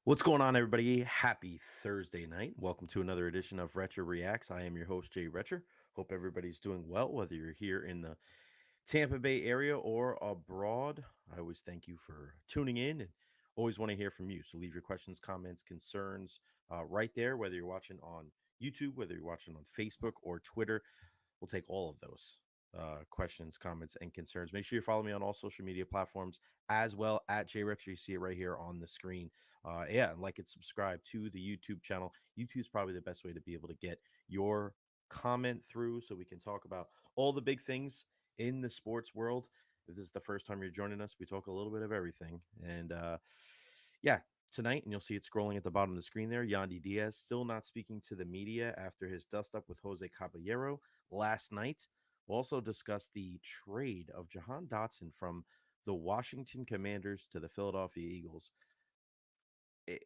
What's going on, everybody? Happy Thursday night. Welcome to another edition of Recher Reacts. I am your host, Jay Recher. Hope everybody's doing well, whether you're here in the Tampa Bay area or abroad. I always thank you for tuning in and always want to hear from you. So leave your questions, comments, concerns right there, whether you're watching on YouTube, whether you're watching on Facebook or Twitter. We'll take all of those questions, comments, and concerns. Make sure you follow me on all social media platforms as well at JRex. You see it right here on the screen. Yeah, and like and subscribe to the YouTube channel. YouTube's probably the best way to be able to get your comment through so we can talk about all the big things in the sports world. If this is the first time you're joining us, we talk a little bit of everything. And yeah, tonight, and you'll see it scrolling at the bottom of the screen there. Yandy Diaz still not speaking to the media after his dust up with Jose Caballero last night. We'll also discuss the trade of Jahan Dotson from the Washington Commanders to the Philadelphia Eagles. It,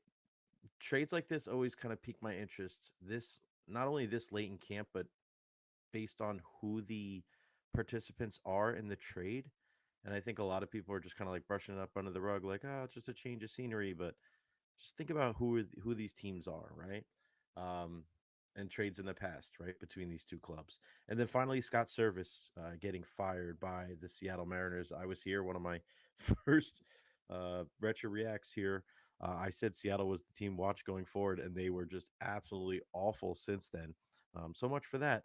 Trades like this always kind of pique my interest. This not only this late in camp, but based on who the participants are in the trade. And I think a lot of people are just kind of like brushing it up under the rug, like, oh, it's just a change of scenery. But just think about who these teams are, right? Um, and trades in the past, right, between these two clubs. And then finally, Scott Servais getting fired by the Seattle Mariners. I was here, one of my first retro reacts here. I said Seattle was the team watch going forward, and they were just absolutely awful since then. So much for that.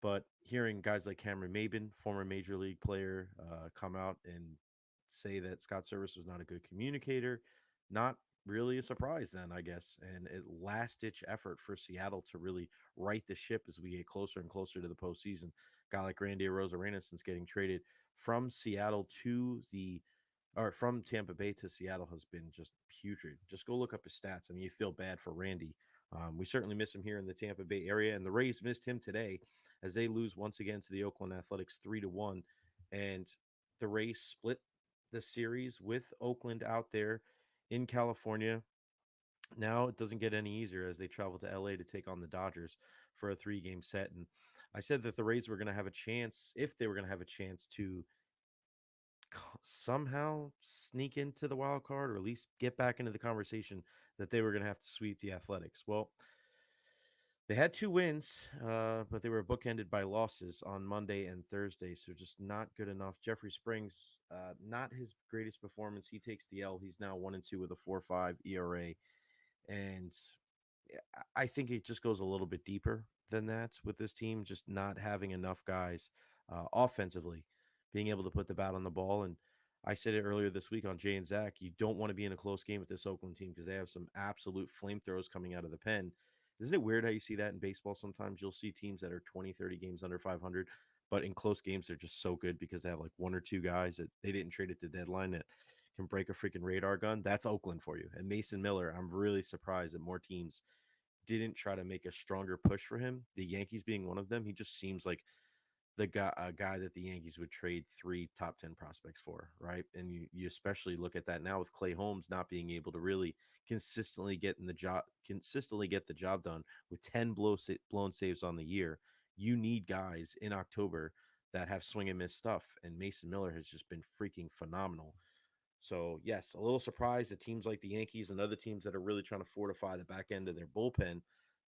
But hearing guys like Cameron Maben, former major league player, come out and say that Scott Service was not a good communicator, not really a surprise then, I guess. And a last ditch effort for Seattle to really right the ship as we get closer and closer to the postseason. Guy like Randy Arozarena, since getting traded from Seattle to the or from Tampa Bay to Seattle, has been just putrid. Just go look up his stats. I mean, you feel bad for Randy. We certainly miss him here in the Tampa Bay area, and the Rays missed him today as they lose once again to the Oakland Athletics 3-1, and the Rays split the series with Oakland out there in California. Now it doesn't get any easier as they travel to LA to take on the Dodgers for a 3-game set. And I said that the Rays were going to have a chance, if they were going to have a chance to somehow sneak into the wild card or at least get back into the conversation, that they were going to have to sweep the Athletics. Well, they had two wins, but they were bookended by losses on Monday and Thursday, so just not good enough. Jeffrey Springs, not his greatest performance. He takes the L. He's now 1-2 with a 4.5 ERA, and I think it just goes a little bit deeper than that with this team, just not having enough guys offensively being able to put the bat on the ball. And I said it earlier this week on Jay and Zach, you don't want to be in a close game with this Oakland team because they have some absolute flamethrowers coming out of the pen. Isn't it weird how you see that in baseball sometimes? You'll see teams that are 20, 30 games under 500, but in close games, they're just so good because they have like one or two guys that they didn't trade at the deadline that can break a freaking radar gun. That's Oakland for you. And Mason Miller, I'm really surprised that more teams didn't try to make a stronger push for him. The Yankees being one of them, he just seems like the guy, a guy that the Yankees would trade 3 top 10 prospects for, right? And you especially look at that now with Clay Holmes not being able to really consistently get the job done with 10 blown saves on the year. You need guys in October that have swing and miss stuff, and Mason Miller has just been freaking phenomenal. So yes, a little surprised that teams like the Yankees and other teams that are really trying to fortify the back end of their bullpen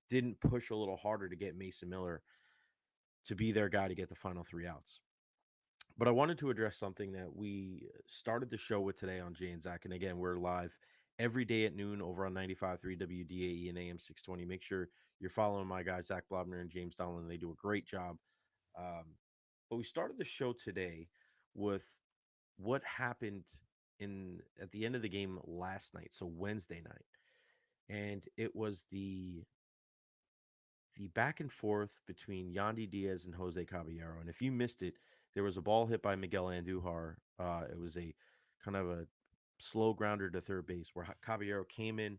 didn't push a little harder to get Mason Miller to be their guy to get the final 3 outs. But I wanted to address something that we started the show with today on Jay and Zach. And again, we're live every day at noon over on 95.3 WDAE and AM 620. Make sure you're following my guys, Zach Blobner and James Donlan. They do a great job. But we started the show today with what happened in at the end of the game last night, so Wednesday night. And it was the back and forth between Yandy Diaz and Jose Caballero. And if you missed it, there was a ball hit by Miguel Andujar. It was a kind of a slow grounder to third base where Caballero came in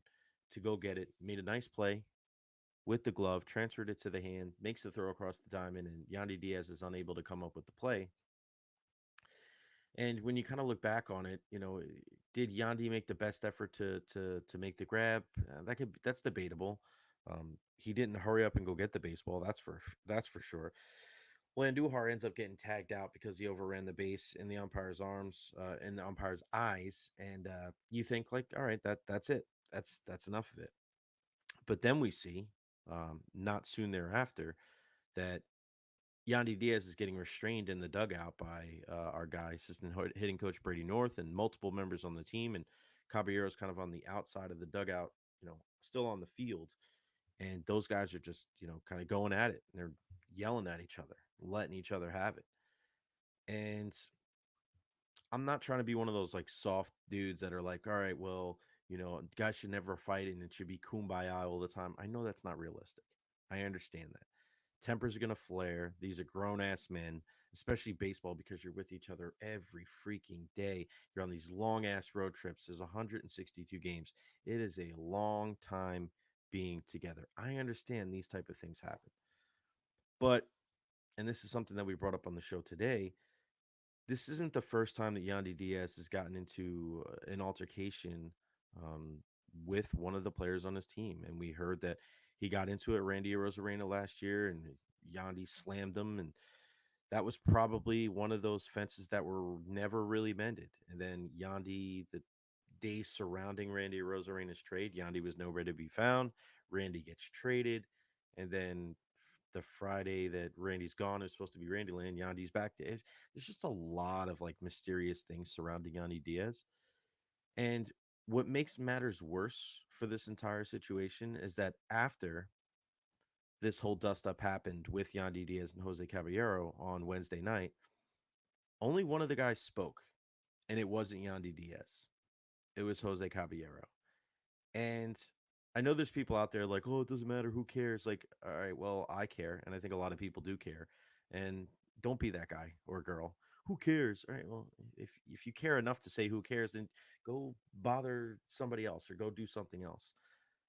to go get it, made a nice play with the glove, transferred it to the hand, makes the throw across the diamond, and Yandy Diaz is unable to come up with the play. And when you kind of look back on it, did Yandy make the best effort to make the grab? That's debatable. He didn't hurry up and go get the baseball. That's for sure. Well, Andujar ends up getting tagged out because he overran the base in the umpire's arms, in the umpire's eyes, and you think like, all right, that's it. That's enough of it. But then we see, not soon thereafter, that Yandy Diaz is getting restrained in the dugout by our guy, assistant hitting coach Brady North, and multiple members on the team. And Caballero's kind of on the outside of the dugout, still on the field. And those guys are just, kind of going at it. And they're yelling at each other, letting each other have it. And I'm not trying to be one of those like soft dudes that are like, all right, well, guys should never fight and it should be kumbaya all the time. I know that's not realistic. I understand that. Tempers are going to flare. These are grown ass men, especially baseball, because you're with each other every freaking day. You're on these long ass road trips. There's 162 games. It is a long time being together. I understand these type of things happen. But, and this is something that we brought up on the show today, this isn't the first time that Yandy Diaz has gotten into an altercation um, with one of the players on his team. And we heard that he got into it, Randy Rosarena, last year, and Yandy slammed him. And that was probably one of those fences that were never really mended. And then Yandy, the days surrounding Randy Rosarena's trade, Yandy was nowhere to be found. Randy gets traded. And then the Friday that Randy's gone, it's supposed to be Randy Land. Yandy's back there. There's just a lot of like mysterious things surrounding Yandy Diaz. And what makes matters worse for this entire situation is that after this whole dust up happened with Yandy Diaz and Jose Caballero on Wednesday night, only one of the guys spoke, and it wasn't Yandy Diaz. It was Jose Caballero. And I know there's people out there like, oh, it doesn't matter. Who cares? Like, all right, well, I care. And I think a lot of people do care. And don't be that guy or girl. Who cares? All right, well, if you care enough to say who cares, then go bother somebody else or go do something else.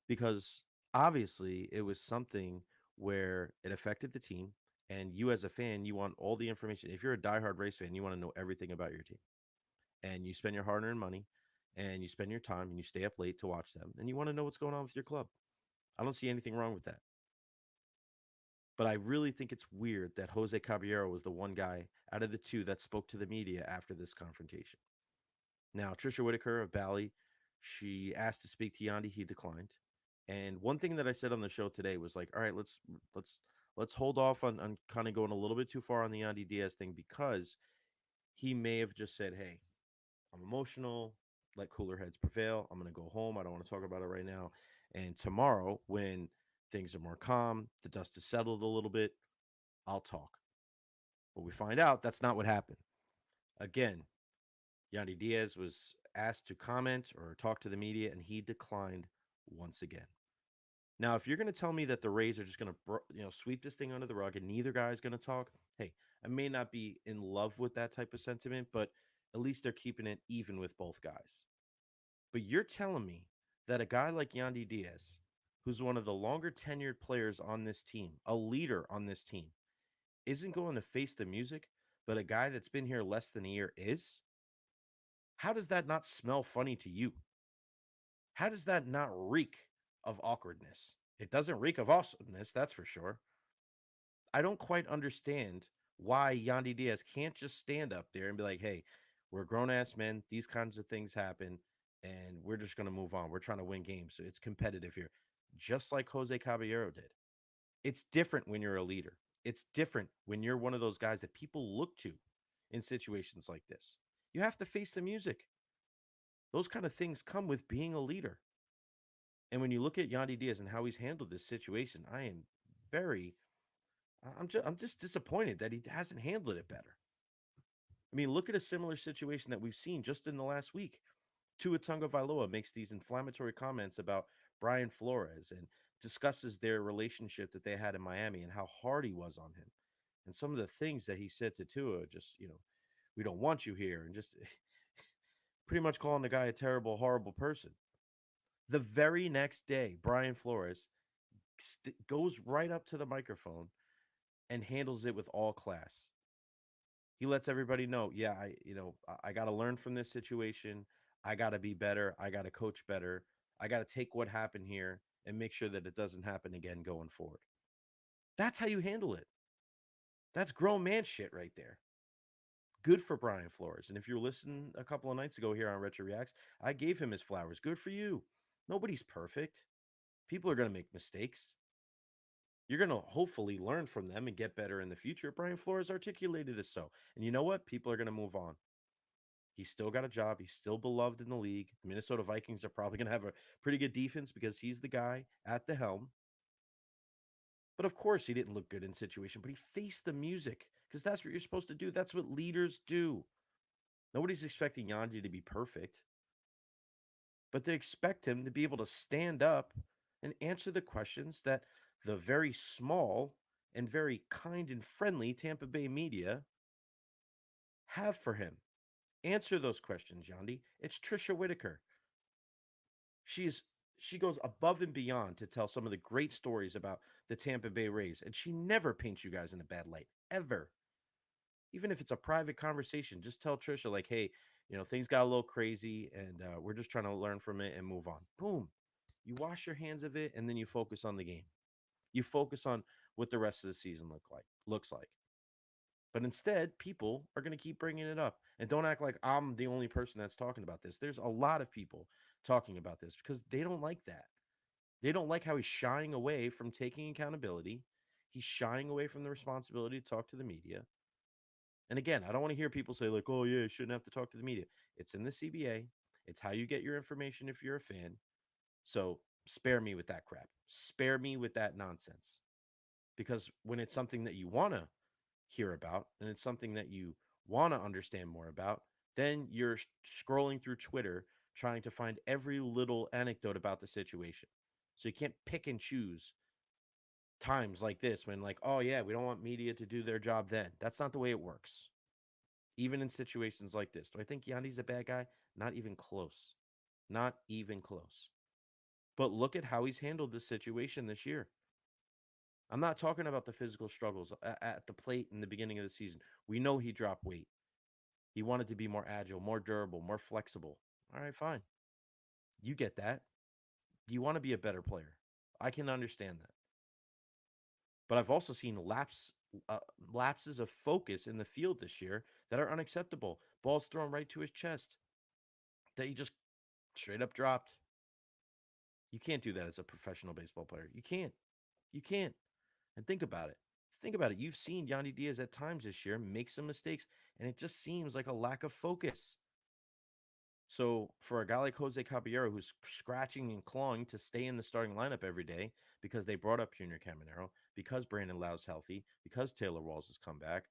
Because obviously it was something where it affected the team. And you as a fan, you want all the information. If you're a diehard race fan, you want to know everything about your team and you spend your hard earned money and you spend your time and you stay up late to watch them and you want to know what's going on with your club. I don't see anything wrong with that. But I really think it's weird that Jose Caballero was the one guy out of the two that spoke to the media after this confrontation. Now, Trisha Whitaker of Bally, she asked to speak to Yandy. He declined. And one thing that I said on the show today was like, all right, let's let's hold off on kind of going a little bit too far on the Yandy Diaz thing because he may have just said, hey, I'm emotional. Let cooler heads prevail. I'm going to go home. I don't want to talk about it right now. And tomorrow, when things are more calm, the dust is settled a little bit, I'll talk. But we find out that's not what happened. Again, Yandy Diaz was asked to comment or talk to the media, and he declined once again. Now, if you're going to tell me that the Rays are just going to, sweep this thing under the rug and neither guy is going to talk, hey, I may not be in love with that type of sentiment, but at least they're keeping it even with both guys. But you're telling me that a guy like Yandy Diaz, who's one of the longer tenured players on this team, a leader on this team, isn't going to face the music, but a guy that's been here less than a year is? How does that not smell funny to you? How does that not reek of awkwardness? It doesn't reek of awesomeness, that's for sure. I don't quite understand why Yandy Diaz can't just stand up there and be like, hey, we're grown ass men. These kinds of things happen, and we're just going to move on. We're trying to win games. So it's competitive here, just like Jose Caballero did. It's different when you're a leader, it's different when you're one of those guys that people look to in situations like this. You have to face the music. Those kind of things come with being a leader. And when you look at Yandy Diaz and how he's handled this situation, I am very I'm just disappointed that he hasn't handled it better. I mean, look at a similar situation that we've seen just in the last week. Tua Tagovailoa makes these inflammatory comments about Brian Flores and discusses their relationship that they had in Miami and how hard he was on him. And some of the things that he said to Tua, just, we don't want you here, and just pretty much calling the guy a terrible, horrible person. The very next day, Brian Flores goes right up to the microphone and handles it with all class. He lets everybody know, yeah, I got to learn from this situation. I got to be better. I got to coach better. I got to take what happened here and make sure that it doesn't happen again going forward. That's how you handle it. That's grown man shit right there. Good for Brian Flores. And if you were listening a couple of nights ago here on Retro Reacts, I gave him his flowers. Good for you. Nobody's perfect. People are going to make mistakes. You're going to hopefully learn from them and get better in the future. Brian Flores articulated it so. And you know what? People are going to move on. He's still got a job. He's still beloved in the league. The Minnesota Vikings are probably going to have a pretty good defense because he's the guy at the helm. But of course, he didn't look good in situation, but he faced the music because that's what you're supposed to do. That's what leaders do. Nobody's expecting Yandy to be perfect, but they expect him to be able to stand up and answer the questions that the very small and very kind and friendly Tampa Bay media have for him. Answer those questions, Yandy. It's Trisha Whitaker. She's she goes above and beyond to tell some of the great stories about the Tampa Bay Rays, and she never paints you guys in a bad light ever. Even if it's a private conversation, just tell Trisha like, "Hey, things got a little crazy, and we're just trying to learn from it and move on." Boom. You wash your hands of it, and then you focus on the game. You focus on what the rest of the season looks like. But instead, people are going to keep bringing it up. And don't act like I'm the only person that's talking about this. There's a lot of people talking about this because they don't like that. They don't like how he's shying away from taking accountability. He's shying away from the responsibility to talk to the media. And again, I don't want to hear people say, like, oh, yeah, you shouldn't have to talk to the media. It's in the CBA. It's how you get your information if you're a fan. So spare me with that crap. Spare me with that nonsense. Because when it's something that you want to hear about and it's something that you want to understand more about, then you're scrolling through Twitter trying to find every little anecdote about the situation. So you can't pick and choose times like this when, like, oh, yeah, we don't want media to do their job then. That's not the way it works. Even in situations like this. Do I think Yandy's a bad guy? Not even close. Not even close. But look at how he's handled this situation this year. I'm not talking about the physical struggles at the plate in the beginning of the season. We know he dropped weight. He wanted to be more agile, more durable, more flexible. All right, fine. You get that. You want to be a better player. I can understand that. But I've also seen uh, lapses of focus in the field this year that are unacceptable. Balls thrown right to his chest that he just straight up dropped. You can't do that as a professional baseball player. You can't. You can't. And think about it. Think about it. You've seen Yandy Diaz at times this year make some mistakes, and it just seems like a lack of focus. So for a guy like Jose Caballero, who's scratching and clawing to stay in the starting lineup every day because they brought up Junior Caminero, because Brandon Lau's healthy, because Taylor Walls has come back,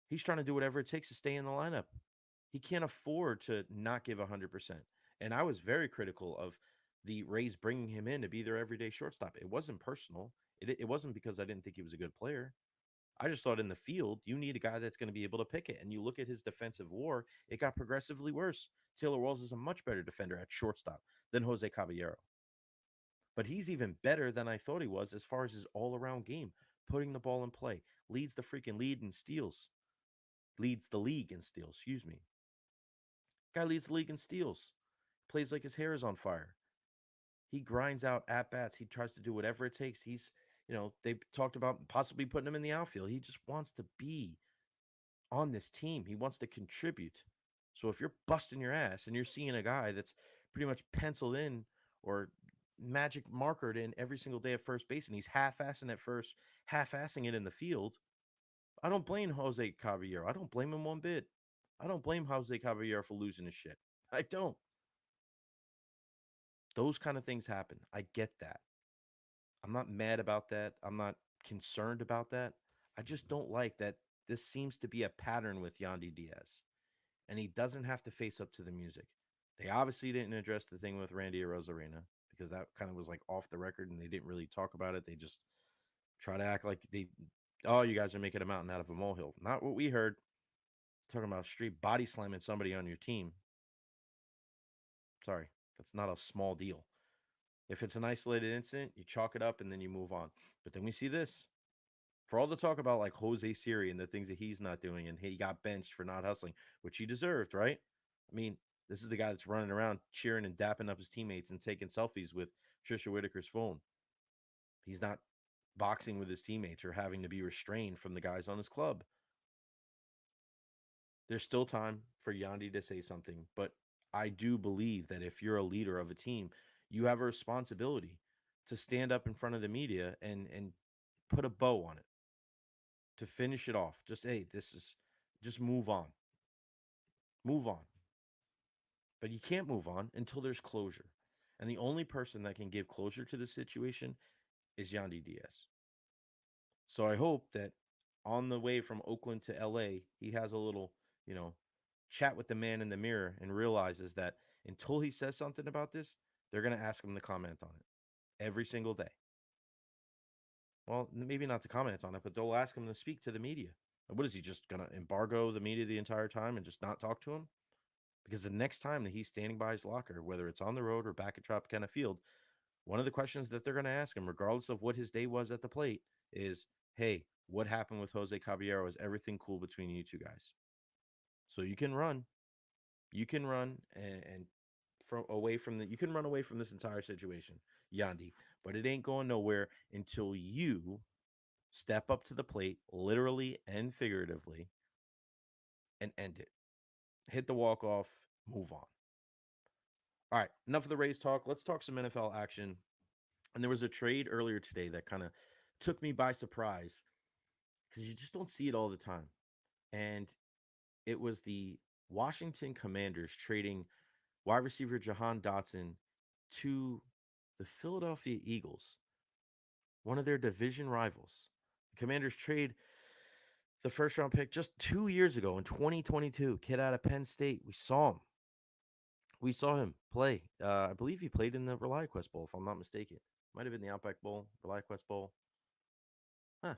he's trying to do whatever it takes to stay in the lineup. He can't afford to not give 100%. And I was very critical of the Rays bringing him in to be their everyday shortstop. It wasn't personal. It wasn't because I didn't think he was a good player. I just thought in the field, you need a guy that's going to be able to pick it. And you look at his defensive war, it got progressively worse. Taylor Walls is a much better defender at shortstop than Jose Caballero. But he's even better than I thought he was as far as his all around game, putting the ball in play, leads the freaking lead in steals, leads the league in steals, excuse me. Guy leads the league in steals, plays like his hair is on fire. He grinds out at bats. He tries to do whatever it takes. They talked about possibly putting him in the outfield. He just wants to be on this team. He wants to contribute. So if you're busting your ass and you're seeing a guy that's pretty much penciled in or magic markered in every single day at first base and he's half-assing at first, half-assing it in the field, I don't blame Jose Caballero. I don't blame him one bit. I don't blame Jose Caballero for losing his shit. I don't. Those kind of things happen. I get that. I'm not mad about that. I'm not concerned about that. I just don't like that this seems to be a pattern with Yandy Diaz. And he doesn't have to face up to the music. They obviously didn't address the thing with Randy Rosarena because that kind of was like off the record and they didn't really talk about it. They just try to act like oh, you guys are making a mountain out of a molehill. Not what we heard. Talking about straight body slamming somebody on your team. Sorry, that's not a small deal. If it's an isolated incident, you chalk it up and then you move on. But then we see this. For all the talk about like Jose Siri and the things that he's not doing, and he got benched for not hustling, which he deserved, right? I mean, this is the guy that's running around cheering and dapping up his teammates and taking selfies with Trisha Whitaker's phone. He's not boxing with his teammates or having to be restrained from the guys on his club. There's still time for Yandy to say something, but I do believe that if you're a leader of a team, you have a responsibility to stand up in front of the media and put a bow on it, to finish it off. Just hey, this is just move on. Move on. But you can't move on until there's closure. And the only person that can give closure to the situation is Yandy Diaz. So I hope that on the way from Oakland to LA, he has a little, you know, chat with the man in the mirror and realizes that until he says something about this, they're going to ask him to comment on it every single day. Well, maybe not to comment on it, but they'll ask him to speak to the media. What is he just going to embargo the media the entire time and just not talk to him? Because the next time that he's standing by his locker, whether it's on the road or back at Tropicana Field, one of the questions that they're going to ask him, regardless of what his day was at the plate, is, hey, what happened with Jose Caballero? Is everything cool between you two guys? So you can run. You can run and from away from the you can run away from this entire situation, Yandy, but it ain't going nowhere until you step up to the plate, literally and figuratively, and end it. Hit the walk off, move on. All right, enough of the Rays talk. Let's talk some NFL action. And there was a trade earlier today that kind of took me by surprise because you just don't see it all the time. And it was the Washington Commanders trading wide receiver Jahan Dotson to the Philadelphia Eagles, one of their division rivals. The Commanders trade the first round pick just 2 years ago in 2022. Kid out of Penn State. We saw him. We saw him play. I believe he played in the ReliaQuest Bowl, if I'm not mistaken. Might have been the Outback Bowl, ReliaQuest Bowl. Huh.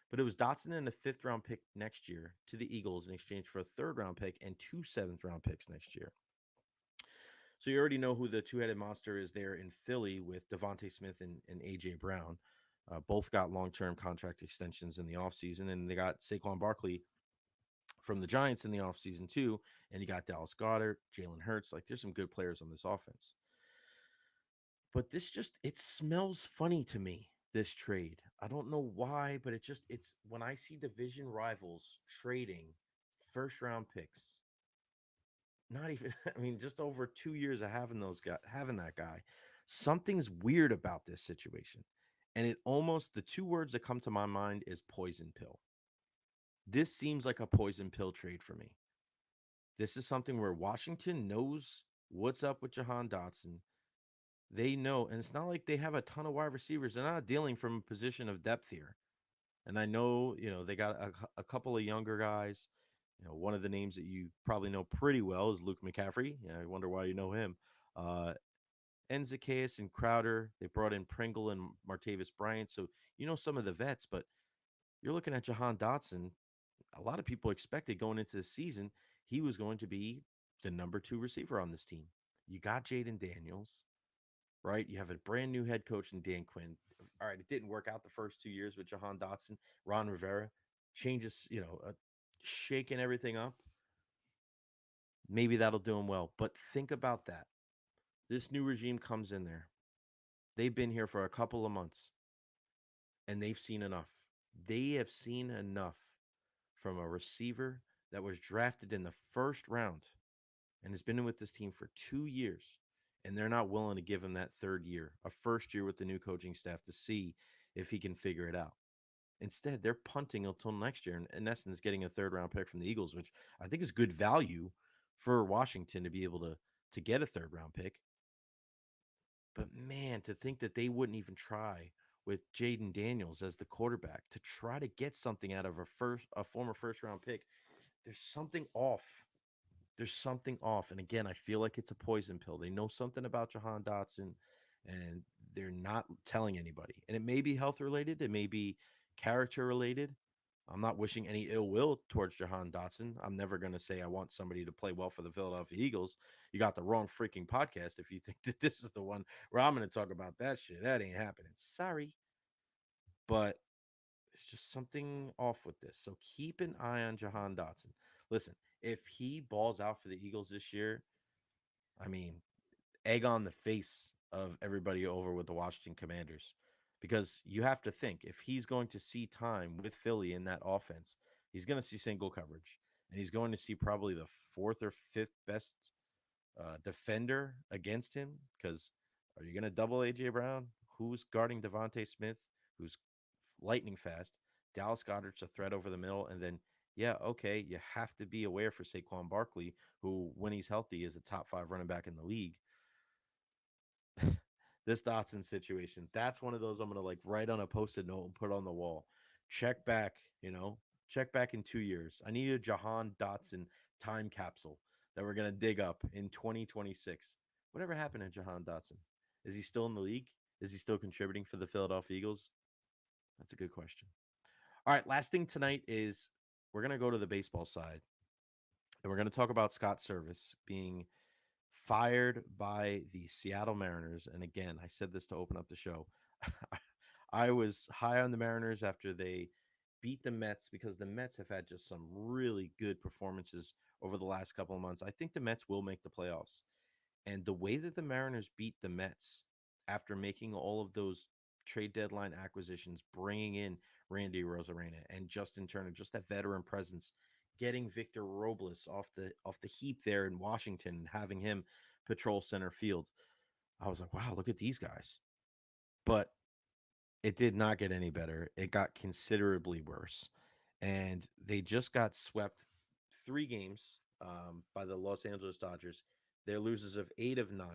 But it was Dotson and a fifth round pick next year to the Eagles in exchange for a third round pick and two seventh round picks next year. So you already know who the two headed monster is there in Philly with Devontae Smith and A.J. Brown. Both got long term contract extensions in the offseason, and they got Saquon Barkley from the Giants in the offseason too. And you got Dallas Goedert, Jalen Hurts. Like there's some good players on this offense. But this just it smells funny to me, this trade. I don't know why, but it's when I see division rivals trading first round picks, not even I mean, just over 2 years of having that guy. Something's weird about this situation. And it almost the two words that come to my mind is poison pill. This seems like a poison pill trade for me. This is something where Washington knows what's up with Jahan Dotson. They know, and it's not like they have a ton of wide receivers. They're not dealing from a position of depth here. And I know, they got a couple of younger guys. One of the names that you probably know pretty well is Luke McCaffrey. I wonder why you know him. Uh, and Zacchaeus and Crowder. They brought in Pringle and Martavis Bryant. So you know some of the vets, but you're looking at Jahan Dotson. A lot of people expected going into the season he was going to be the number two receiver on this team. You got Jaden Daniels, right? You have a brand new head coach in Dan Quinn. All right, it didn't work out the first 2 years with Jahan Dotson. Ron Rivera changes, shaking everything up. Maybe that'll do him well. But think about that. This new regime comes in there. They've been here for a couple of months and they've seen enough. They have seen enough from a receiver that was drafted in the first round and has been with this team for 2 years. And they're not willing to give him that third year, a first year with the new coaching staff to see if he can figure it out. Instead, they're punting until next year and in essence getting a third round pick from the Eagles, which I think is good value for Washington to be able to get a third round pick. But man, to think that they wouldn't even try with Jaden Daniels as the quarterback to try to get something out of a former first round pick, there's something off. There's something off. And again, I feel like it's a poison pill. They know something about Jahan Dotson and they're not telling anybody. And it may be health related, it may be character related. I'm not wishing any ill will towards Jahan Dotson. I'm never going to say I want somebody to play well for the Philadelphia Eagles. You got the wrong freaking podcast if you think that this is the one where I'm going to talk about that shit. That ain't happening. Sorry. But there's just something off with this. So keep an eye on Jahan Dotson. Listen, if he balls out for the Eagles this year, I mean, egg on the face of everybody over with the Washington Commanders. Because you have to think if he's going to see time with Philly in that offense, he's going to see single coverage and he's going to see probably the fourth or fifth best defender against him. Because are you going to double AJ Brown? Who's guarding Devontae Smith, who's lightning fast? Dallas Goddard's a threat over the middle, and then yeah, okay, you have to be aware for Saquon Barkley, who when he's healthy is a top 5 running back in the league. This Dotson situation, that's one of those I'm gonna like write on a post-it note and put on the wall. Check back, check back in 2 years. I need a Jahan Dotson time capsule that we're gonna dig up in 2026. Whatever happened to Jahan Dotson? Is he still in the league? Is he still contributing for the Philadelphia Eagles? That's a good question. All right, last thing tonight is we're gonna go to the baseball side and we're gonna talk about Scott Servais being fired by the Seattle Mariners. And again, I said this to open up the show. I was high on the Mariners after they beat the Mets because the Mets have had just some really good performances over the last couple of months. I think the Mets will make the playoffs. And the way that the Mariners beat the Mets after making all of those trade deadline acquisitions, bringing in Randy Rosarena and Justin Turner, just that veteran presence, getting Victor Robles off the heap there in Washington and having him patrol center field. I was like, wow, look at these guys. But it did not get any better. It got considerably worse. And they just got swept 3 games by the Los Angeles Dodgers. They're losers of 8 of 9.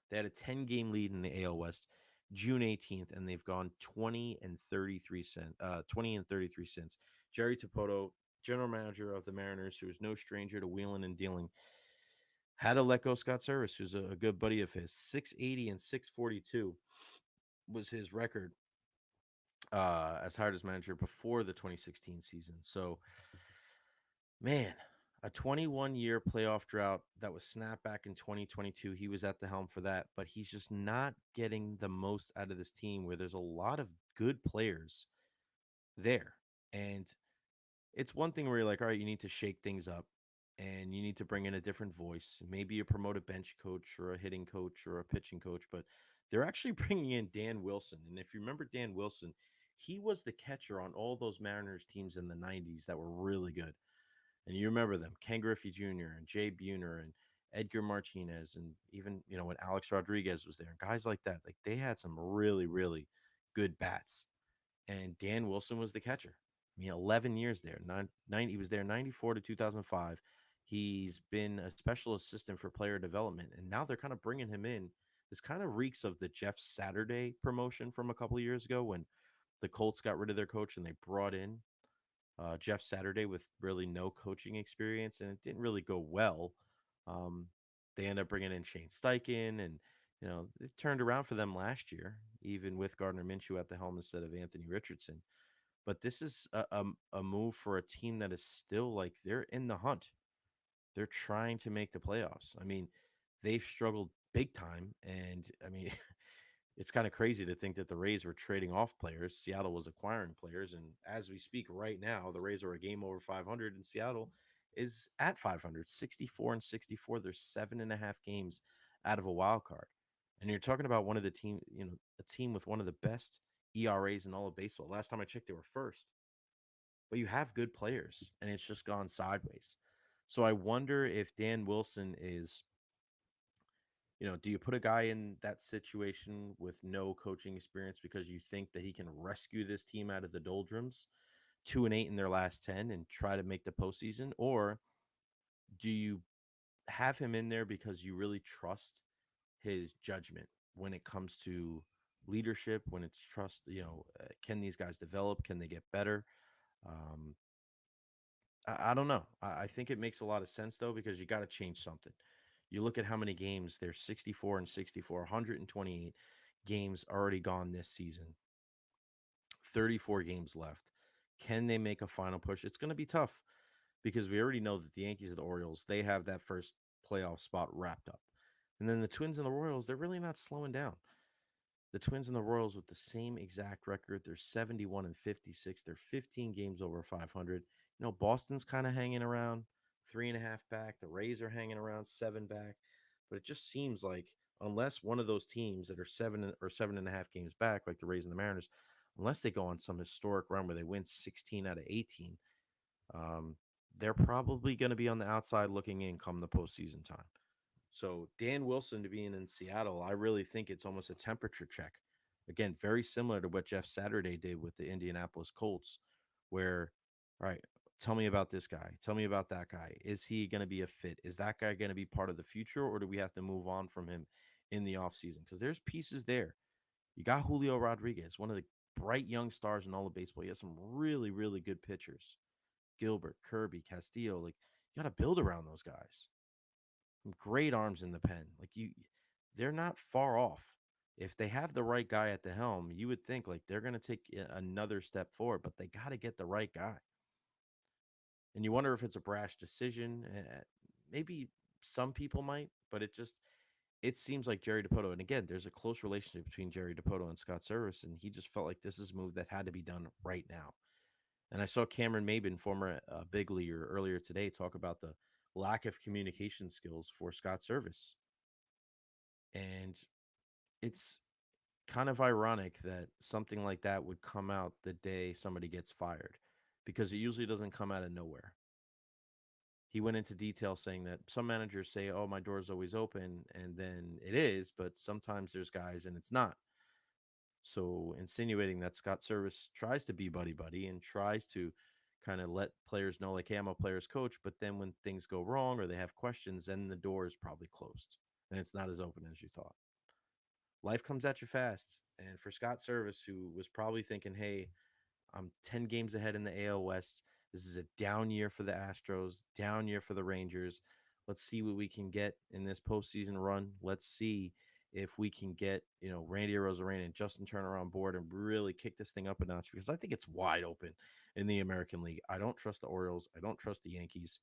They had a 10-game lead in the AL West, June 18th, and they've gone 20 and 33 cents. Jerry Topoto, general manager of the Mariners, who is no stranger to wheeling and dealing, had to let go Scott Servais, who's a good buddy of his. 680 and 642 was his record as hired as manager before the 2016 season. So, man, a 21-year playoff drought that was snapped back in 2022. He was at the helm for that, but he's just not getting the most out of this team where there's a lot of good players there. And it's one thing where you're like, all right, you need to shake things up and you need to bring in a different voice. Maybe you promote a bench coach or a hitting coach or a pitching coach, but they're actually bringing in Dan Wilson. And if you remember Dan Wilson, he was the catcher on all those Mariners teams in the 90s that were really good. And you remember them, Ken Griffey Jr. and Jay Buhner and Edgar Martinez, and even, when Alex Rodriguez was there, guys like that. Like they had some really, really good bats and Dan Wilson was the catcher. I mean, 11 years there. He was there 94 to 2005. He's been a special assistant for player development, and now they're kind of bringing him in. This kind of reeks of the Jeff Saturday promotion from a couple of years ago when the Colts got rid of their coach and they brought in Jeff Saturday with really no coaching experience, and it didn't really go well. Um, they end up bringing in Shane Steichen, and it turned around for them last year, even with Gardner Minshew at the helm instead of Anthony Richardson. But this is a move for a team that is still like they're in the hunt. They're trying to make the playoffs. I mean, they've struggled big time, and I mean, it's kind of crazy to think that the Rays were trading off players. Seattle was acquiring players, and as we speak right now, the Rays are a game over 500, and Seattle is at 500, 64 and 64. They're 7.5 games out of a wild card, and you're talking about one of the team, a team with one of the best ERAs in all of baseball. Last time I checked, they were first. But you have good players, and it's just gone sideways. So I wonder if Dan Wilson is, do you put a guy in that situation with no coaching experience because you think that he can rescue this team out of the doldrums, 2-8 in their last 10, and try to make the postseason? Or do you have him in there because you really trust his judgment when it comes to leadership, when it's trust, can these guys develop? Can they get better? Um, I don't know. I think it makes a lot of sense though, because you got to change something. You look at how many games they're 64 and 64, 128 games already gone this season, 34 games left. Can they make a final push? It's going to be tough because we already know that the Yankees and the Orioles, they have that first playoff spot wrapped up. And then the Twins and the Royals, they're really not slowing down. The Twins and the Royals with the same exact record. They're 71 and 56. They're 15 games over 500. Boston's kind of hanging around 3.5 back. The Rays are hanging around 7 back. But it just seems like unless one of those teams that are 7.5 games back, like the Rays and the Mariners, unless they go on some historic run where they win 16 out of 18, um, they're probably going to be on the outside looking in come the postseason time. So Dan Wilson to being in Seattle, I really think it's almost a temperature check. Again, very similar to what Jeff Saturday did with the Indianapolis Colts, where, all right, tell me about this guy. Tell me about that guy. Is he going to be a fit? Is that guy going to be part of the future, or do we have to move on from him in the offseason? Because there's pieces there. You got Julio Rodriguez, one of the bright young stars in all of baseball. He has some really, really good pitchers. Gilbert, Kirby, Castillo. Like, you got to build around those guys. Great arms in the pen. Like they're not far off. If they have the right guy at the helm, you would think like they're going to take another step forward, but they got to get the right guy. And you wonder if it's a brash decision. Maybe some people might, but it seems like Jerry Dipoto. And again, there's a close relationship between Jerry Dipoto and Scott Servais, and he just felt like this is a move that had to be done right now. And I saw Cameron Maben, former big leaguer, earlier today talk about the lack of communication skills for Scott Servais. And it's kind of ironic that something like that would come out the day somebody gets fired because it usually doesn't come out of nowhere. He went into detail saying that some managers say, "Oh, my door is always open," and then it is, but sometimes there's guys and it's not. So insinuating that Scott Servais tries to be buddy buddy and tries to kind of let players know, like, "Hey, I'm a player's coach," but then when things go wrong or they have questions, then the door is probably closed and it's not as open as you thought. Life comes at you fast. And for Scott Servais, who was probably thinking, "Hey, I'm 10 games ahead in the AL West. This is a down year for the Astros, down year for the Rangers. Let's see what we can get in this postseason run. Let's see if we can get, Randy Arozarena and Justin Turner on board and really kick this thing up a notch because I think it's wide open in the American League. I don't trust the Orioles. I don't trust the Yankees.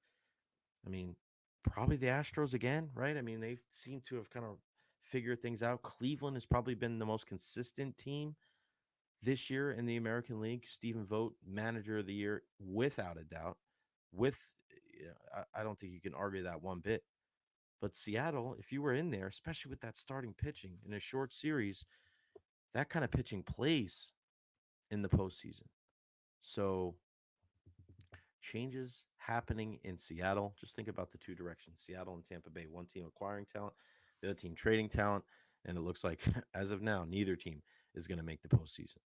I mean, probably the Astros again, right? I mean, they seem to have kind of figured things out. Cleveland has probably been the most consistent team this year in the American League. Stephen Vogt, manager of the year, without a doubt. With, I don't think you can argue that one bit. But Seattle, if you were in there, especially with that starting pitching in a short series, that kind of pitching plays in the postseason. So changes happening in Seattle. Just think about the two directions: Seattle and Tampa Bay. One team acquiring talent, the other team trading talent. And it looks like, as of now, neither team is going to make the postseason.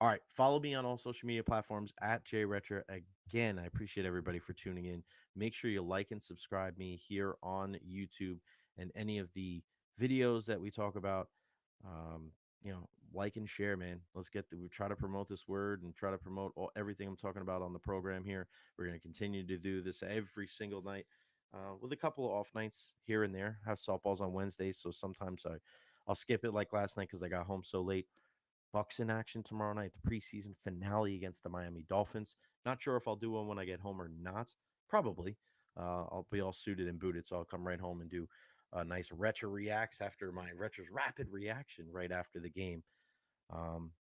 All right. Follow me on all social media platforms at JRecher. Again, I appreciate everybody for tuning in. Make sure you like and subscribe me here on YouTube and any of the videos that we talk about. Um, like and share, man. We try to promote this word and try to promote everything I'm talking about on the program here. We're going to continue to do this every single night with a couple of off nights here and there. Have softballs on Wednesdays, so sometimes I'll skip it like last night because I got home so late. Bucks in action tomorrow night, the preseason finale against the Miami Dolphins. Not sure if I'll do one when I get home or not. Probably. I'll be all suited and booted, so I'll come right home and do a nice Recher reacts after my Recher's rapid reaction right after the game.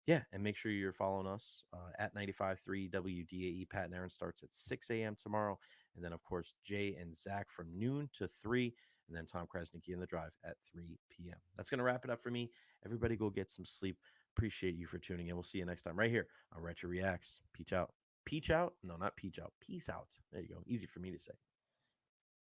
Yeah, and make sure you're following us at 95.3 WDAE. Pat and Aaron starts at 6 a.m. tomorrow. And then, of course, Jay and Zach from noon to 3. And then Tom Krasnicki in the drive at 3 p.m. That's going to wrap it up for me. Everybody go get some sleep. Appreciate you for tuning in. We'll see you next time right here on Retro Reacts. Peach out. Peach out? No, not peach out. Peace out. There you go. Easy for me to say.